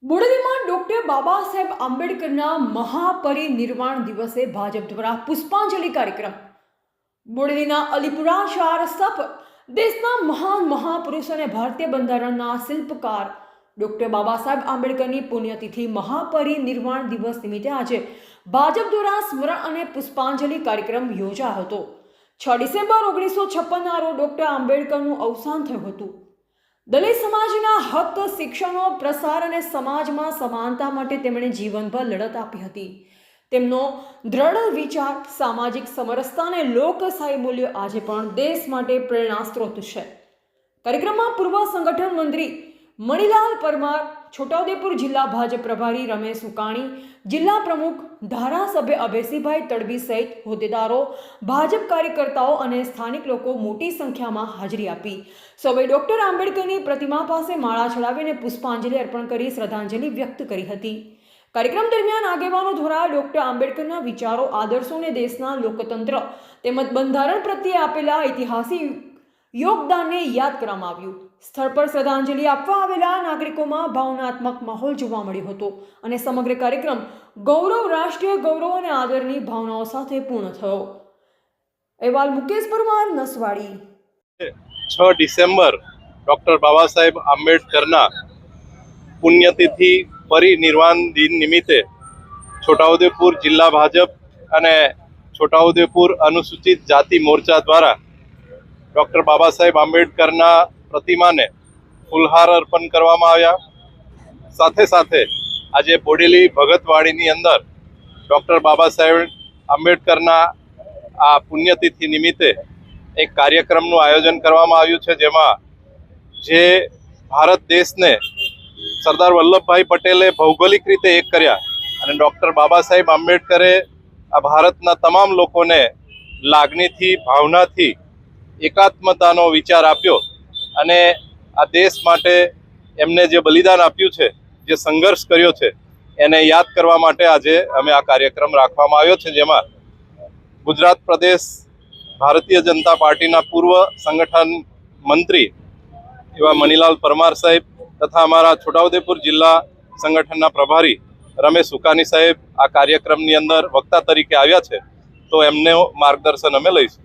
બોડેલીમાં doctor Baba Saheb આંબેડકરના મહાપરિનિર્વાણ દિવસે ભાજપ દ્વારા પુષ્પાંજલિ કાર્યક્રમ. બોડેલીના અલીપુરા 4 રસ્તા પર દેશના મહાન મહાપુરુષ અને ભારતીય બંધારણના શિલ્પકાર ડોક્ટર બાબા સાહેબ આંબેડકરની પુણ્યતિથિ મહાપરિનિર્વાણ દિવસ નિમિત્તે આજે ભાજપ દ્વારા સ્મરણ અને પુષ્પાંજલિ કાર્યક્રમ યોજાયો હતો. 6 ડિસેમ્બર 1956ના રોજ ડોક્ટર આંબેડકરનું અવસાન થયું હતું. દલિત સમાજના હક, શિક્ષણનો પ્રસાર અને સમાજમાં સમાનતા માટે તેમણે જીવનભર લડત આપી હતી. તેમનો દ્રઢ વિચાર, સામાજિક સમરસતા અને લોકશાહી મૂલ્યો આજે પણ દેશ માટે પ્રેરણા સ્ત્રોત છે. કાર્યક્રમમાં પૂર્વ સંગઠન મંત્રી મણિલાલ પરમાર, છોટાઉદેપુર જિલ્લા ભાજપ પ્રભારી રમેશ સુકાણી, જિલ્લા પ્રમુખ ધારાસભ્ય અભયસિંહભાઈ તડવી સહિત હોદ્દેદારો, ભાજપ કાર્યકર્તાઓ અને સ્થાનિક લોકો મોટી સંખ્યામાં હાજરી આપી. સૌએ ડોક્ટર આંબેડકરની પ્રતિમા પાસે માળા ચડાવીને પુષ્પાંજલિ અર્પણ કરી શ્રદ્ધાંજલિ વ્યક્ત કરી હતી. કાર્યક્રમ દરમિયાન આગેવાનો દ્વારા ડોક્ટર આંબેડકરના વિચારો, આદર્શો અને દેશના લોકતંત્ર તેમજ બંધારણ પ્રત્યે આપેલા ઐતિહાસિક યોગદાનને યાદ કરવામાં આવ્યું. સ્થળ પર શ્રદ્ધાંજલિ આપવા આવેલા નાગરિકોમાં ભાવનાત્મક માહોલ જોવા મળ્યો હતો અને સમગ્ર કાર્યક્રમ ગૌરવ, રાષ્ટ્રીય ગૌરવ અને આદરની ભાવનાઓ સાથે પૂર્ણ થયો. અહેવાલ મુકેશ પરમાર, નસવાડી. 6 ડિસેમ્બર ડૉક્ટર બાબા સાહેબ આંબેડકરના પુણ્યતિથિ પરિનિર્વાણ દિન નિમિત્તે છોટાઉદેપુર જિલ્લા ભાજપ અને છોટાઉદેપુર અનુસૂચિત જાતિ મોરચા દ્વારા ડૉક્ટર બાબા સાહેબ આંબેડકરના પ્રતિમાને ફૂલહાર અર્પણ કરવામાં આવ્યા. સાથે સાથે આજે બોડેલી ભગતવાડીની અંદર ડૉક્ટર બાબા સાહેબ આંબેડકરના આ પુણ્યતિથિ નિમિત્તે એક કાર્યક્રમનું આયોજન કરવામાં આવ્યું છે, જેમાં જે ભારત દેશને સરદાર વલ્લભભાઈ પટેલે ભૌગોલિક રીતે એક કર્યા અને ડૉક્ટર બાબા સાહેબ આંબેડકરે આ ભારતના તમામ લોકોને લાગણીથી, ભાવનાથી એકાત્મતાનો વિચાર આપ્યો અને આ દેશ માટે એમને જે બલિદાન આપ્યું છે, જે સંઘર્ષ કર્યો છે, એને યાદ કરવા માટે આજે અમે આ કાર્યક્રમ રાખવામાં આવ્યો છે, જેમાં ગુજરાત પ્રદેશ ભારતીય જનતા પાર્ટીના પૂર્વ સંગઠન મંત્રી એવા મણિલાલ પરમાર સાહેબ તથા અમારા છોટાઉદેપુર જિલ્લા સંગઠનના પ્રભારી રમેશ સુકાની સાહેબ આ કાર્યક્રમની અંદર વક્તા તરીકે આવ્યા છે, તો એમને માર્ગદર્શન અમે લઈશું.